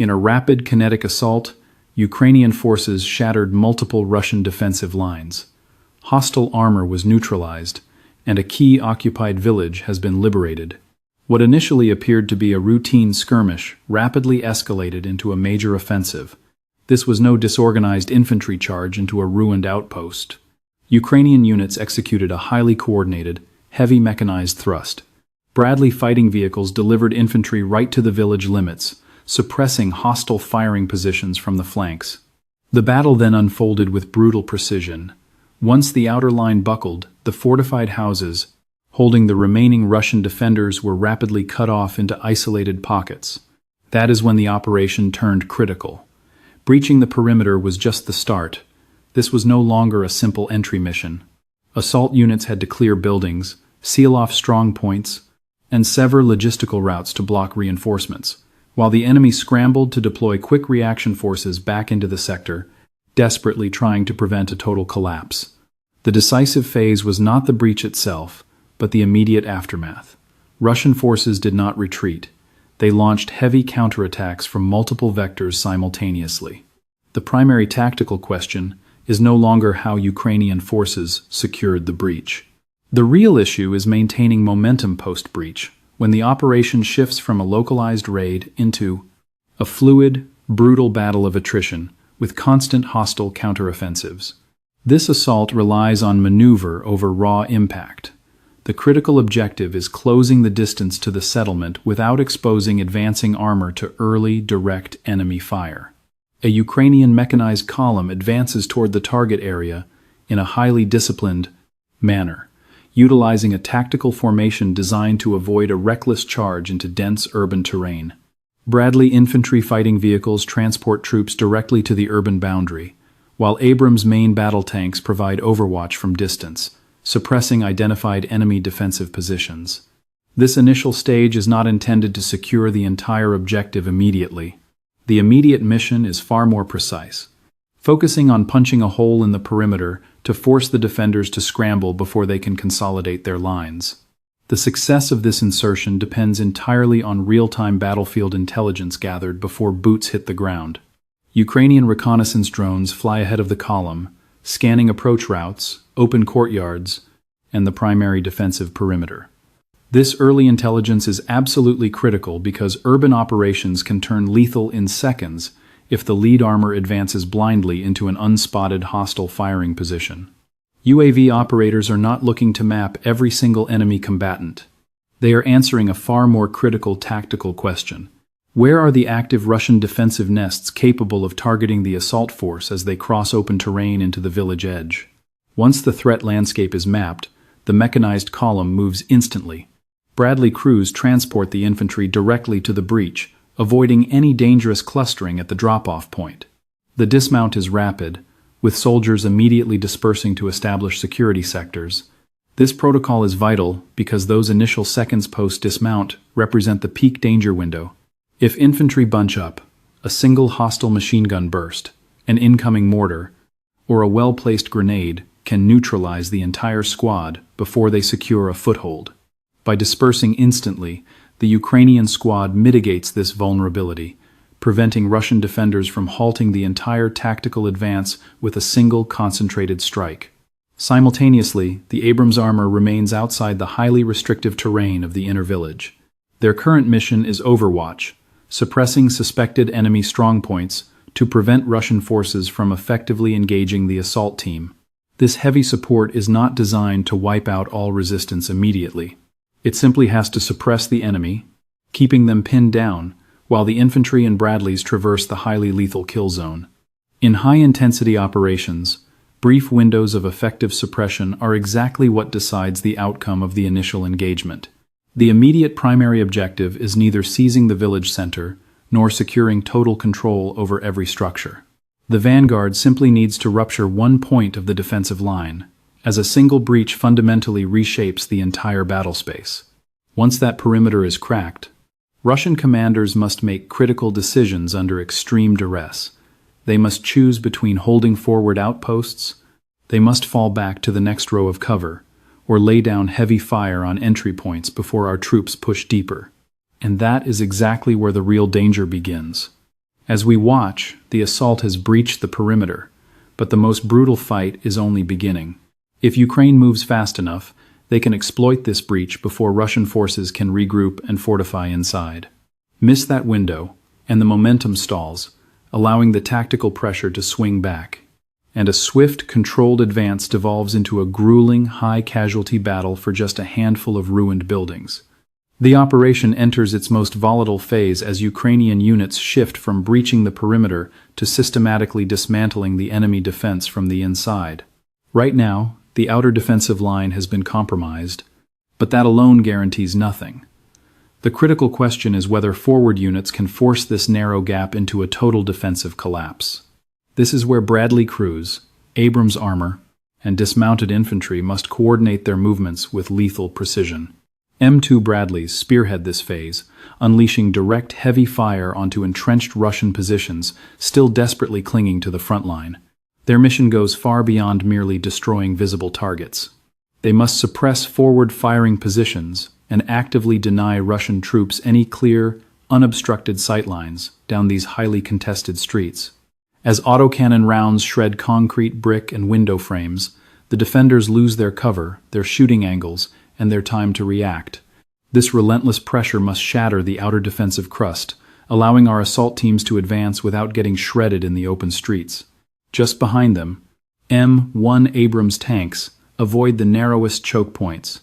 In a rapid kinetic assault, Ukrainian forces shattered multiple Russian defensive lines. Hostile armor was neutralized, and a key occupied village has been liberated. What initially appeared to be a routine skirmish rapidly escalated into a major offensive. This was no disorganized infantry charge into a ruined outpost. Ukrainian units executed a highly coordinated, heavy mechanized thrust. Bradley fighting vehicles delivered infantry right to the village limits, suppressing hostile firing positions from the flanks. The battle then unfolded with brutal precision. Once the outer line buckled, the fortified houses, holding the remaining Russian defenders, were rapidly cut off into isolated pockets. That is when the operation turned critical. Breaching the perimeter was just the start. This was no longer a simple entry mission. Assault units had to clear buildings, seal off strong points, and sever logistical routes to block reinforcements, while the enemy scrambled to deploy quick reaction forces back into the sector, desperately trying to prevent a total collapse. The decisive phase was not the breach itself, but the immediate aftermath. Russian forces did not retreat. They launched heavy counterattacks from multiple vectors simultaneously. The primary tactical question is no longer how Ukrainian forces secured the breach. The real issue is maintaining momentum post-breach, when the operation shifts from a localized raid into a fluid, brutal battle of attrition with constant hostile counteroffensives. This assault relies on maneuver over raw impact. The critical objective is closing the distance to the settlement without exposing advancing armor to early, direct enemy fire. A Ukrainian mechanized column advances toward the target area in a highly disciplined manner, utilizing a tactical formation designed to avoid a reckless charge into dense urban terrain. Bradley infantry fighting vehicles transport troops directly to the urban boundary, while Abrams main battle tanks provide overwatch from distance, suppressing identified enemy defensive positions. This initial stage is not intended to secure the entire objective immediately. The immediate mission is far more precise, focusing on punching a hole in the perimeter to force the defenders to scramble before they can consolidate their lines. The success of this insertion depends entirely on real-time battlefield intelligence gathered before boots hit the ground. Ukrainian reconnaissance drones fly ahead of the column, scanning approach routes, open courtyards, and the primary defensive perimeter. This early intelligence is absolutely critical because urban operations can turn lethal in seconds if the lead armor advances blindly into an unspotted hostile firing position. UAV operators are not looking to map every single enemy combatant. They are answering a far more critical tactical question. Where are the active Russian defensive nests capable of targeting the assault force as they cross open terrain into the village edge? Once the threat landscape is mapped, the mechanized column moves instantly. Bradley crews transport the infantry directly to the breach, avoiding any dangerous clustering at the drop-off point. The dismount is rapid, with soldiers immediately dispersing to establish security sectors. This protocol is vital because those initial seconds post-dismount represent the peak danger window. If infantry bunch up, a single hostile machine gun burst, an incoming mortar, or a well-placed grenade can neutralize the entire squad before they secure a foothold. By dispersing instantly, the Ukrainian squad mitigates this vulnerability, preventing Russian defenders from halting the entire tactical advance with a single concentrated strike. Simultaneously, the Abrams armor remains outside the highly restrictive terrain of the inner village. Their current mission is overwatch, suppressing suspected enemy strongpoints to prevent Russian forces from effectively engaging the assault team. This heavy support is not designed to wipe out all resistance immediately. It simply has to suppress the enemy, keeping them pinned down, while the infantry and Bradleys traverse the highly lethal kill zone. In high-intensity operations, brief windows of effective suppression are exactly what decides the outcome of the initial engagement. The immediate primary objective is neither seizing the village center nor securing total control over every structure. The vanguard simply needs to rupture one point of the defensive line, as a single breach fundamentally reshapes the entire battle space. Once that perimeter is cracked, Russian commanders must make critical decisions under extreme duress. They must choose between holding forward outposts, they must fall back to the next row of cover, or lay down heavy fire on entry points before our troops push deeper. And that is exactly where the real danger begins. As we watch, the assault has breached the perimeter, but the most brutal fight is only beginning. If Ukraine moves fast enough, they can exploit this breach before Russian forces can regroup and fortify inside. Miss that window, and the momentum stalls, allowing the tactical pressure to swing back. And a swift, controlled advance devolves into a grueling, high-casualty battle for just a handful of ruined buildings. The operation enters its most volatile phase as Ukrainian units shift from breaching the perimeter to systematically dismantling the enemy defense from the inside. Right now, the outer defensive line has been compromised, but that alone guarantees nothing. The critical question is whether forward units can force this narrow gap into a total defensive collapse. This is where Bradley crews, Abrams armor, and dismounted infantry must coordinate their movements with lethal precision. M2 Bradleys spearhead this phase, unleashing direct heavy fire onto entrenched Russian positions still desperately clinging to the front line. Their mission goes far beyond merely destroying visible targets. They must suppress forward firing positions and actively deny Russian troops any clear, unobstructed sightlines down these highly contested streets. As autocannon rounds shred concrete, brick, and window frames, the defenders lose their cover, their shooting angles, and their time to react. This relentless pressure must shatter the outer defensive crust, allowing our assault teams to advance without getting shredded in the open streets. Just behind them, M1 Abrams tanks avoid the narrowest choke points.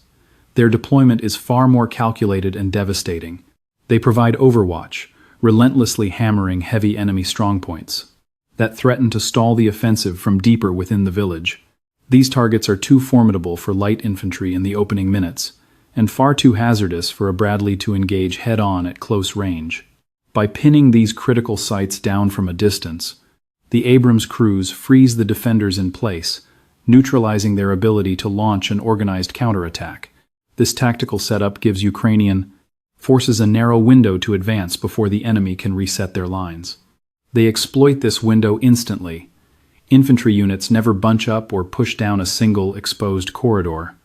Their deployment is far more calculated and devastating. They provide overwatch, relentlessly hammering heavy enemy strongpoints that threaten to stall the offensive from deeper within the village. These targets are too formidable for light infantry in the opening minutes, and far too hazardous for a Bradley to engage head-on at close range. By pinning these critical sites down from a distance, the Abrams crews freeze the defenders in place, neutralizing their ability to launch an organized counterattack. This tactical setup gives Ukrainian forces a narrow window to advance before the enemy can reset their lines. They exploit this window instantly. Infantry units never bunch up or push down a single exposed corridor.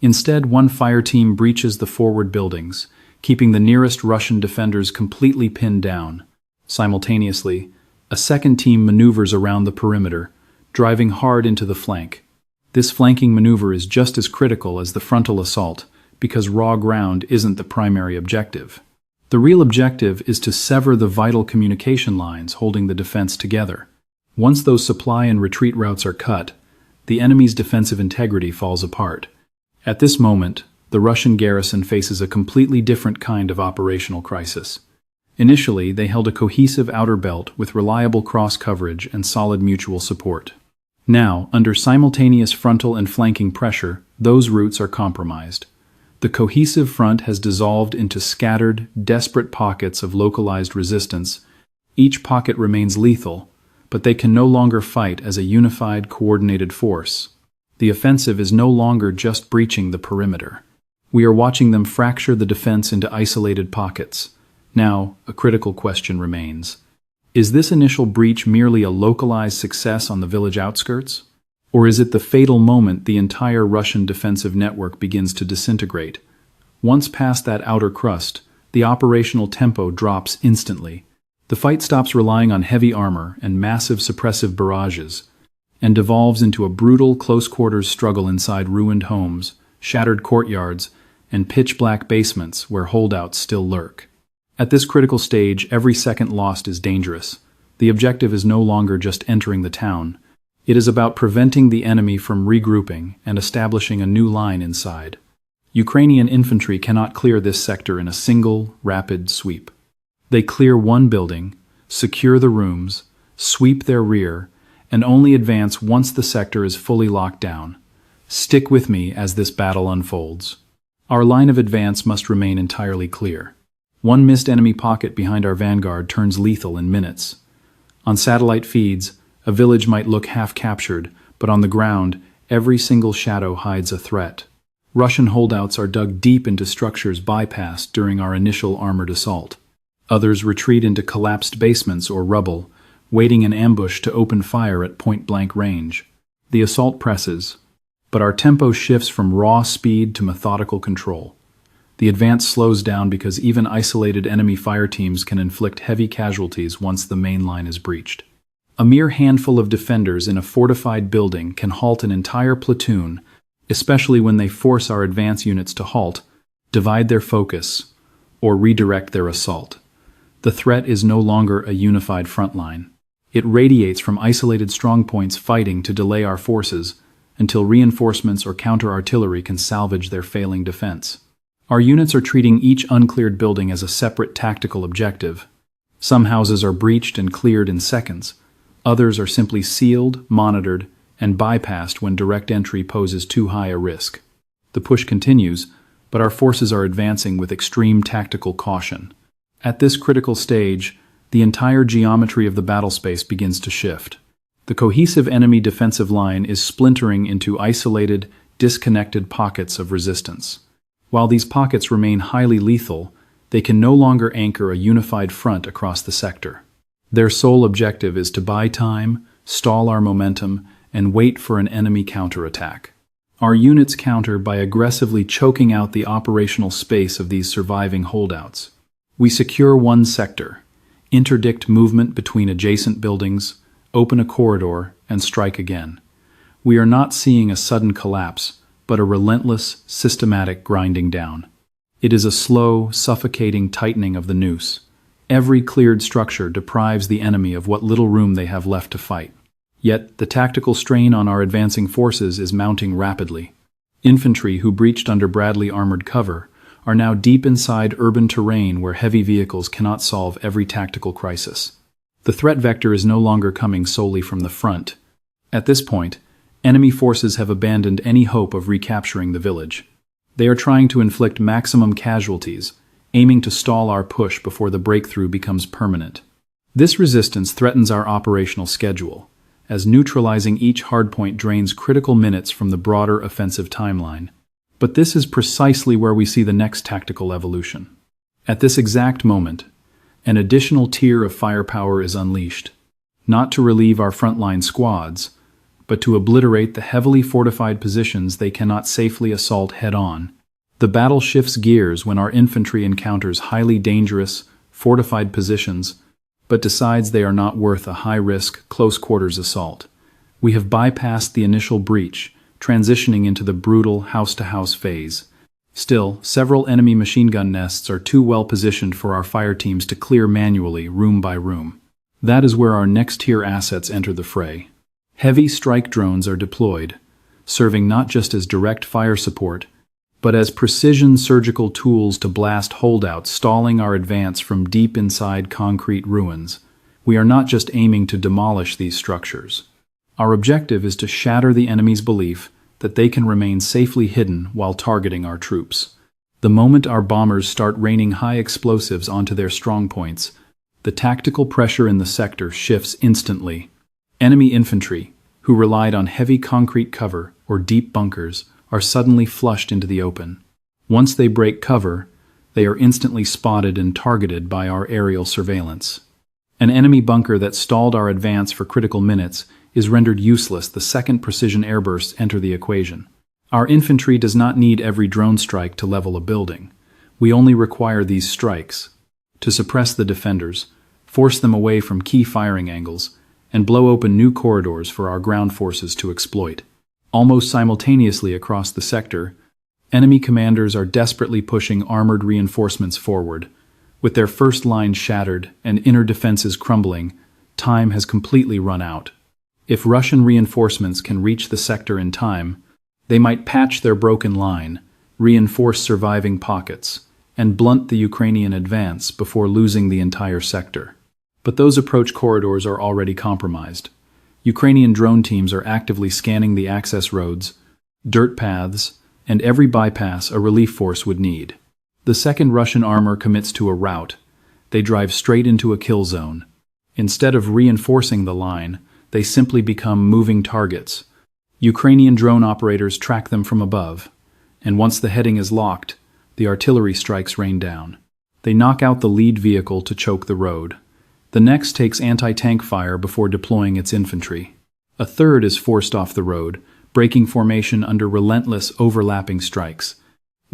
Instead, one fire team breaches the forward buildings, keeping the nearest Russian defenders completely pinned down. Simultaneously, a second team maneuvers around the perimeter, driving hard into the flank. This flanking maneuver is just as critical as the frontal assault, because raw ground isn't the primary objective. The real objective is to sever the vital communication lines holding the defense together. Once those supply and retreat routes are cut, the enemy's defensive integrity falls apart. At this moment, the Russian garrison faces a completely different kind of operational crisis. Initially, they held a cohesive outer belt with reliable cross-coverage and solid mutual support. Now, under simultaneous frontal and flanking pressure, those routes are compromised. The cohesive front has dissolved into scattered, desperate pockets of localized resistance. Each pocket remains lethal, but they can no longer fight as a unified, coordinated force. The offensive is no longer just breaching the perimeter. We are watching them fracture the defense into isolated pockets. Now, a critical question remains. Is this initial breach merely a localized success on the village outskirts? Or is it the fatal moment the entire Russian defensive network begins to disintegrate? Once past that outer crust, the operational tempo drops instantly. The fight stops relying on heavy armor and massive suppressive barrages, and devolves into a brutal close-quarters struggle inside ruined homes, shattered courtyards, and pitch-black basements where holdouts still lurk. At this critical stage, every second lost is dangerous. The objective is no longer just entering the town. It is about preventing the enemy from regrouping and establishing a new line inside. Ukrainian infantry cannot clear this sector in a single, rapid sweep. They clear one building, secure the rooms, sweep their rear, and only advance once the sector is fully locked down. Stick with me as this battle unfolds. Our line of advance must remain entirely clear. One missed enemy pocket behind our vanguard turns lethal in minutes. On satellite feeds, a village might look half-captured, but on the ground, every single shadow hides a threat. Russian holdouts are dug deep into structures bypassed during our initial armored assault. Others retreat into collapsed basements or rubble, waiting in ambush to open fire at point-blank range. The assault presses, but our tempo shifts from raw speed to methodical control. The advance slows down because even isolated enemy fire teams can inflict heavy casualties once the main line is breached. A mere handful of defenders in a fortified building can halt an entire platoon, especially when they force our advance units to halt, divide their focus, or redirect their assault. The threat is no longer a unified front line. It radiates from isolated strongpoints fighting to delay our forces until reinforcements or counter-artillery can salvage their failing defense. Our units are treating each uncleared building as a separate tactical objective. Some houses are breached and cleared in seconds. Others are simply sealed, monitored, and bypassed when direct entry poses too high a risk. The push continues, but our forces are advancing with extreme tactical caution. At this critical stage, the entire geometry of the battle space begins to shift. The cohesive enemy defensive line is splintering into isolated, disconnected pockets of resistance. While these pockets remain highly lethal, they can no longer anchor a unified front across the sector. Their sole objective is to buy time, stall our momentum, and wait for an enemy counterattack. Our units counter by aggressively choking out the operational space of these surviving holdouts. We secure one sector, interdict movement between adjacent buildings, open a corridor, and strike again. We are not seeing a sudden collapse, but a relentless, systematic grinding down. It is a slow, suffocating tightening of the noose. Every cleared structure deprives the enemy of what little room they have left to fight. Yet, the tactical strain on our advancing forces is mounting rapidly. Infantry who breached under Bradley armored cover are now deep inside urban terrain where heavy vehicles cannot solve every tactical crisis. The threat vector is no longer coming solely from the front. At this point, enemy forces have abandoned any hope of recapturing the village. They are trying to inflict maximum casualties, aiming to stall our push before the breakthrough becomes permanent. This resistance threatens our operational schedule, as neutralizing each hardpoint drains critical minutes from the broader offensive timeline. But this is precisely where we see the next tactical evolution. At this exact moment, an additional tier of firepower is unleashed, not to relieve our frontline squads, but to obliterate the heavily fortified positions they cannot safely assault head-on. The battle shifts gears when our infantry encounters highly dangerous, fortified positions, but decides they are not worth a high-risk, close-quarters assault. We have bypassed the initial breach, transitioning into the brutal house-to-house phase. Still, several enemy machine gun nests are too well positioned for our fire teams to clear manually, room by room. That is where our next-tier assets enter the fray. Heavy strike drones are deployed, serving not just as direct fire support, but as precision surgical tools to blast holdouts, stalling our advance from deep inside concrete ruins. We are not just aiming to demolish these structures. Our objective is to shatter the enemy's belief that they can remain safely hidden while targeting our troops. The moment our bombers start raining high explosives onto their strongpoints, the tactical pressure in the sector shifts instantly. Enemy infantry, who relied on heavy concrete cover or deep bunkers, are suddenly flushed into the open. Once they break cover, they are instantly spotted and targeted by our aerial surveillance. An enemy bunker that stalled our advance for critical minutes is rendered useless the second precision airbursts enter the equation. Our infantry does not need every drone strike to level a building. We only require these strikes to suppress the defenders, force them away from key firing angles, and blow open new corridors for our ground forces to exploit. Almost simultaneously across the sector, enemy commanders are desperately pushing armored reinforcements forward. With their first line shattered and inner defenses crumbling, time has completely run out. If Russian reinforcements can reach the sector in time, they might patch their broken line, reinforce surviving pockets, and blunt the Ukrainian advance before losing the entire sector. But those approach corridors are already compromised. Ukrainian drone teams are actively scanning the access roads, dirt paths, and every bypass a relief force would need. The second Russian armor commits to a rout. They drive straight into a kill zone. Instead of reinforcing the line, they simply become moving targets. Ukrainian drone operators track them from above, and once the heading is locked, the artillery strikes rain down. They knock out the lead vehicle to choke the road. The next takes anti-tank fire before deploying its infantry. A third is forced off the road, breaking formation under relentless overlapping strikes.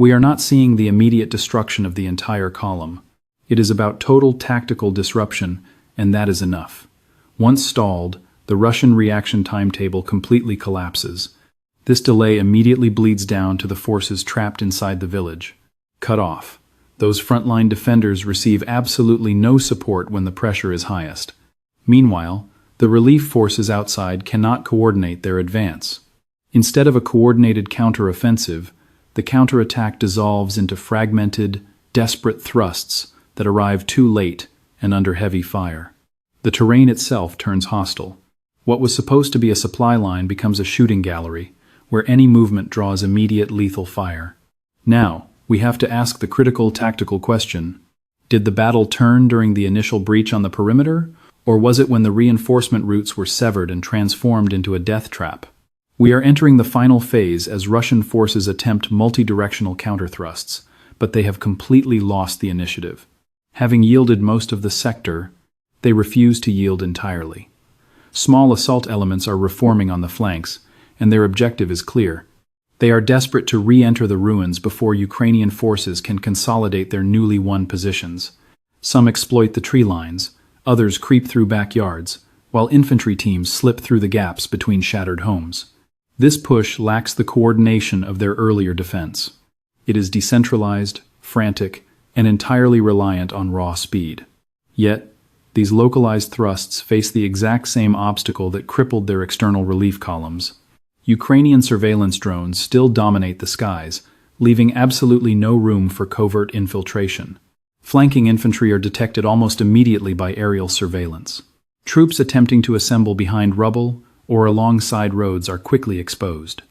We are not seeing the immediate destruction of the entire column. It is about total tactical disruption, and that is enough. Once stalled, the Russian reaction timetable completely collapses. This delay immediately bleeds down to the forces trapped inside the village. Cut off. Those frontline defenders receive absolutely no support when the pressure is highest. Meanwhile, the relief forces outside cannot coordinate their advance. Instead of a coordinated counteroffensive, the counterattack dissolves into fragmented, desperate thrusts that arrive too late and under heavy fire. The terrain itself turns hostile. What was supposed to be a supply line becomes a shooting gallery, where any movement draws immediate lethal fire. Now, we have to ask the critical tactical question: did the battle turn during the initial breach on the perimeter, or was it when the reinforcement routes were severed and transformed into a death trap? We are entering the final phase as Russian forces attempt multi-directional counterthrusts, but they have completely lost the initiative. Having yielded most of the sector, they refuse to yield entirely. Small assault elements are reforming on the flanks, and their objective is clear. They are desperate to re-enter the ruins before Ukrainian forces can consolidate their newly won positions. Some exploit the tree lines, others creep through backyards, while infantry teams slip through the gaps between shattered homes. This push lacks the coordination of their earlier defense. It is decentralized, frantic, and entirely reliant on raw speed. Yet, these localized thrusts face the exact same obstacle that crippled their external relief columns. Ukrainian surveillance drones still dominate the skies, leaving absolutely no room for covert infiltration. Flanking infantry are detected almost immediately by aerial surveillance. Troops attempting to assemble behind rubble or alongside roads are quickly exposed.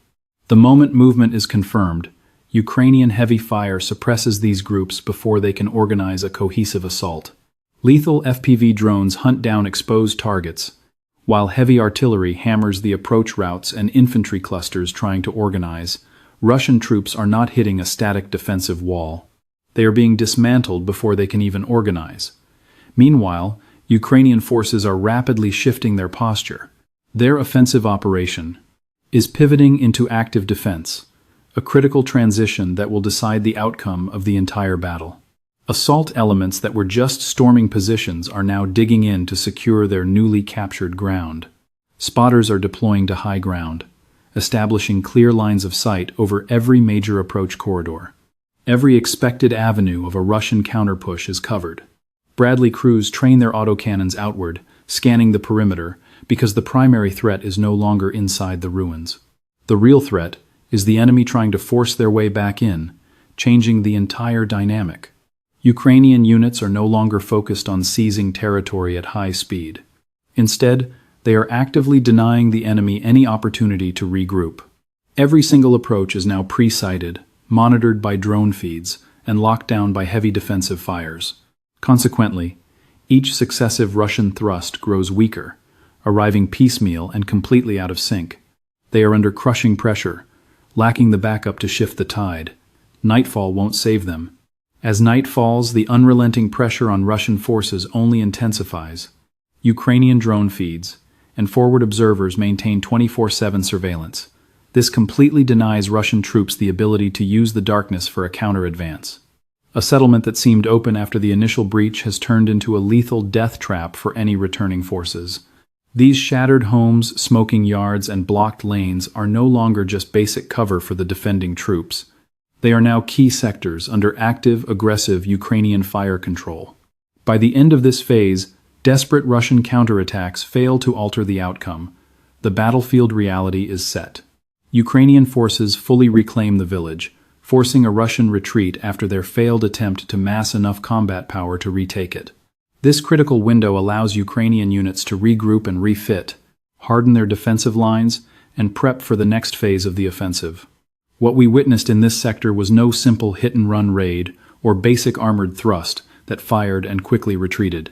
The moment movement is confirmed, Ukrainian heavy fire suppresses these groups before they can organize a cohesive assault. Lethal FPV drones hunt down exposed targets, while heavy artillery hammers the approach routes and infantry clusters trying to organize. Russian troops are not hitting a static defensive wall. They are being dismantled before they can even organize. Meanwhile, Ukrainian forces are rapidly shifting their posture. Their offensive operation is pivoting into active defense, a critical transition that will decide the outcome of the entire battle. Assault elements that were just storming positions are now digging in to secure their newly captured ground. Spotters are deploying to high ground, establishing clear lines of sight over every major approach corridor. Every expected avenue of a Russian counterpush is covered. Bradley crews train their autocannons outward, scanning the perimeter, because the primary threat is no longer inside the ruins. The real threat is the enemy trying to force their way back in, changing the entire dynamic. Ukrainian units are no longer focused on seizing territory at high speed. Instead, they are actively denying the enemy any opportunity to regroup. Every single approach is now pre-sighted, monitored by drone feeds, and locked down by heavy defensive fires. Consequently, each successive Russian thrust grows weaker, arriving piecemeal and completely out of sync. They are under crushing pressure, lacking the backup to shift the tide. Nightfall won't save them. As night falls, the unrelenting pressure on Russian forces only intensifies. Ukrainian drone feeds and forward observers maintain 24/7 surveillance. This completely denies Russian troops the ability to use the darkness for a counter-advance. A settlement that seemed open after the initial breach has turned into a lethal death trap for any returning forces. These shattered homes, smoking yards, and blocked lanes are no longer just basic cover for the defending troops. They are now key sectors under active, aggressive Ukrainian fire control. By the end of this phase, desperate Russian counterattacks fail to alter the outcome. The battlefield reality is set. Ukrainian forces fully reclaim the village, forcing a Russian retreat after their failed attempt to mass enough combat power to retake it. This critical window allows Ukrainian units to regroup and refit, harden their defensive lines, and prep for the next phase of the offensive. What we witnessed in this sector was no simple hit-and-run raid or basic armored thrust that fired and quickly retreated.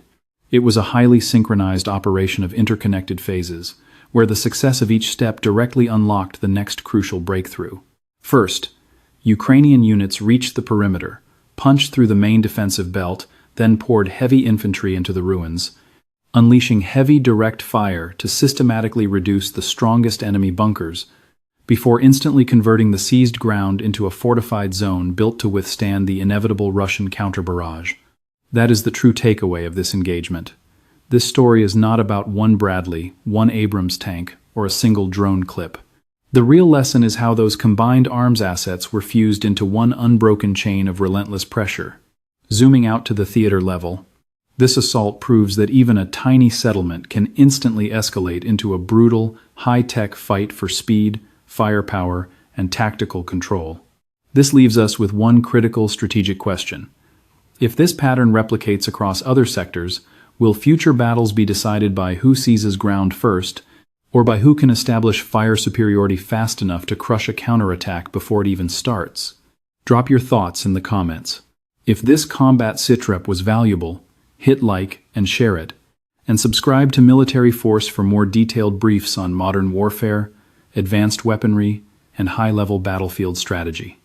It was a highly synchronized operation of interconnected phases, where the success of each step directly unlocked the next crucial breakthrough. First, Ukrainian units reached the perimeter, punched through the main defensive belt, then poured heavy infantry into the ruins, unleashing heavy direct fire to systematically reduce the strongest enemy bunkers. before instantly converting the seized ground into a fortified zone built to withstand the inevitable Russian counter-barrage. That is the true takeaway of this engagement. This story is not about one Bradley, one Abrams tank, or a single drone clip. The real lesson is how those combined arms assets were fused into one unbroken chain of relentless pressure. Zooming out to the theater level, this assault proves that even a tiny settlement can instantly escalate into a brutal, high-tech fight for speed, firepower, and tactical control. This leaves us with one critical strategic question. If this pattern replicates across other sectors, will future battles be decided by who seizes ground first, or by who can establish fire superiority fast enough to crush a counterattack before it even starts? Drop your thoughts in the comments. If this combat sitrep was valuable, hit like and share it, and subscribe to Military Force for more detailed briefs on modern warfare, advanced weaponry, and high-level battlefield strategy.